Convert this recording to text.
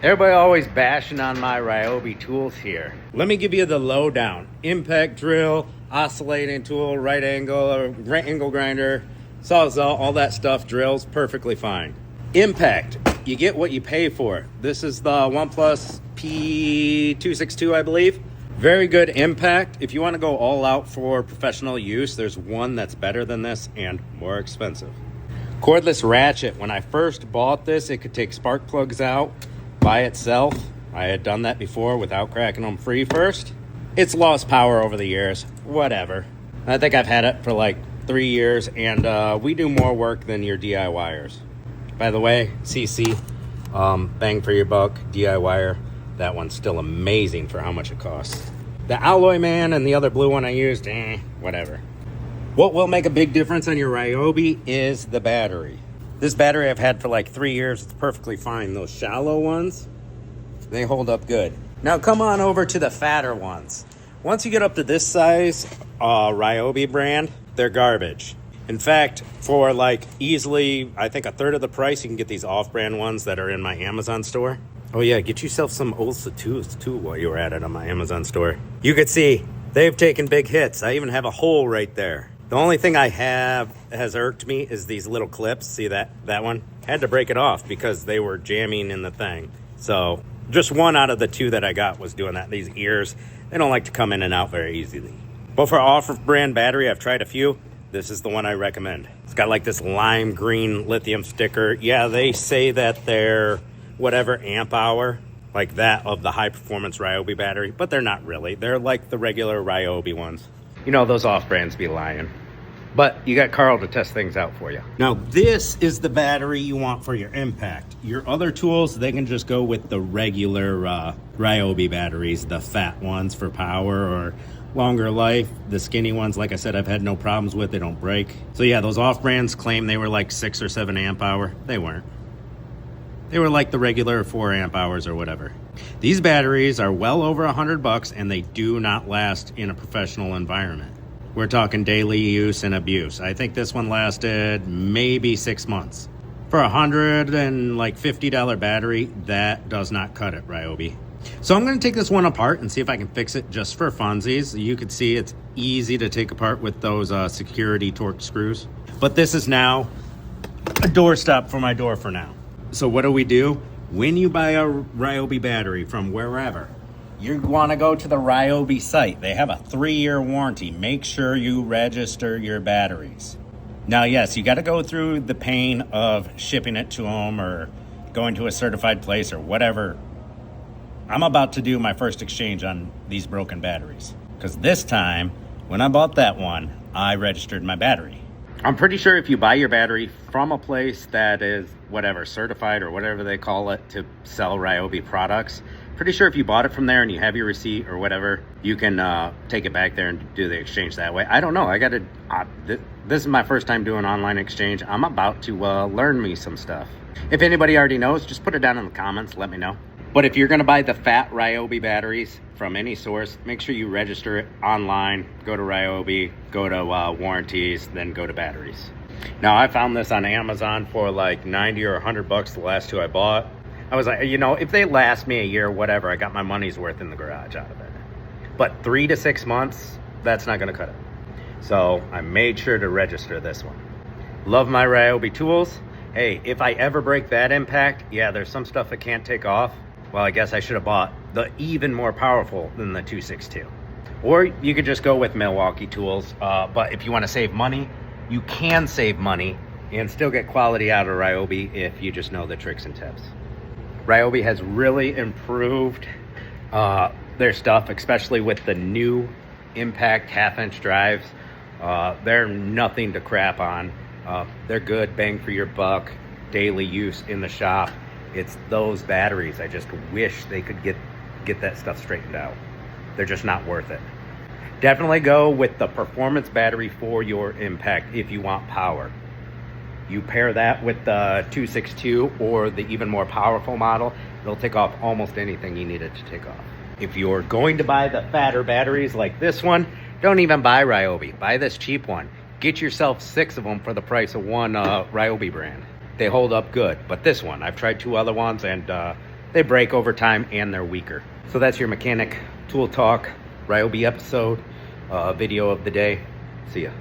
Everybody always bashing on my Ryobi tools here. Let me give you the lowdown. Impact drill, oscillating tool, right angle grinder, sawzall, all that stuff drills perfectly fine. Impact, you get what you pay for. This is the OnePlus P262, I believe. Very good impact. If you want to go all out for professional use, there's one that's better than this and more expensive. Cordless Ratchet. When I first bought this, it could take spark plugs out by itself. I had done that before without cracking them free first. It's lost power over the years. Whatever. I think I've had it for like 3 years, and we do more work than your DIYers. By the way, CC, bang for your buck, DIYer. That one's still amazing for how much it costs. The Alloy Man and the other blue one I used, whatever. What will make a big difference on your Ryobi is the battery. This battery I've had for like 3 years. It's perfectly fine. Those shallow ones, they hold up good. Now come on over to the fatter ones. Once you get up to this size, Ryobi brand, they're garbage. In fact, for like easily, I think a third of the price, you can get these off-brand ones that are in my Amazon store. Oh yeah, get yourself some Ulsa too while you were at it on my Amazon store. You could see they've taken big hits. I even have a hole right there. The only thing I have has irked me is these little clips. See that one? Had to break it off because they were jamming in the thing. So just one out of the two that I got was doing that. These ears, they don't like to come in and out very easily. But for off-brand battery, I've tried a few. This is the one I recommend. It's got like this lime green lithium sticker. Yeah, they say that they're whatever amp hour, like that of the high performance Ryobi battery, but they're not really. They're like the regular Ryobi ones. You know, those off-brands be lying. But you got Carl to test things out for you. Now, this is the battery you want for your impact. Your other tools, they can just go with the regular Ryobi batteries, the fat ones for power or longer life. The skinny ones, like I said, I've had no problems with. They don't break. So yeah, those off-brands claim they were like 6 or 7 amp hour. They weren't. They were like the regular 4 amp hours or whatever. These batteries are well over $100 and they do not last in a professional environment. We're talking daily use and abuse. I think this one lasted maybe 6 months. For $150 battery, that does not cut it, Ryobi. So I'm going to take this one apart and see if I can fix it just for funsies. You can see it's easy to take apart with those security torque screws. But this is now a doorstop for my door for now. So what do? When you buy a Ryobi battery from wherever, you want to go to the Ryobi site. They have a 3-year warranty. Make sure you register your batteries. Now, yes, you got to go through the pain of shipping it to them or going to a certified place or whatever. I'm about to do my first exchange on these broken batteries because this time, when I bought that one, I registered my battery. I'm pretty sure if you buy your battery from a place that is whatever, certified or whatever they call it to sell Ryobi products, pretty sure if you bought it from there and you have your receipt or whatever, you can take it back there and do the exchange that way. I don't know. This is my first time doing online exchange. I'm about to learn me some stuff. If anybody already knows, just put it down in the comments. Let me know. But if you're going to buy the fat Ryobi batteries from any source, make sure you register it online. Go to Ryobi, go to warranties, then go to batteries. Now, I found this on Amazon for like 90 or 100 bucks the last two I bought. I was like, you know, if they last me a year or whatever, I got my money's worth in the garage out of it. But 3 to 6 months, that's not going to cut it. So I made sure to register this one. Love my Ryobi tools. Hey, if I ever break that impact, yeah, there's some stuff that can't take off. Well, I guess I should have bought the even more powerful than the 262. Or you could just go with Milwaukee tools. But if you want to save money, you can save money and still get quality out of Ryobi if you just know the tricks and tips. Ryobi has really improved their stuff, especially with the new impact half-inch drives. They're nothing to crap on. They're good, bang for your buck, daily use in the shop. It's those batteries. I just wish they could get that stuff straightened out. They're just not worth it. Definitely go with the performance battery for your impact if you want power. You pair that with the 262 or the even more powerful model, it'll take off almost anything you need it to take off. If you're going to buy the fatter batteries like this one, don't even buy Ryobi. Buy this cheap one. Get yourself 6 of them for the price of one Ryobi brand. They hold up good, but this one, I've tried 2 other ones and they break over time and they're weaker. So that's your mechanic tool talk Ryobi episode, video of the day. See ya.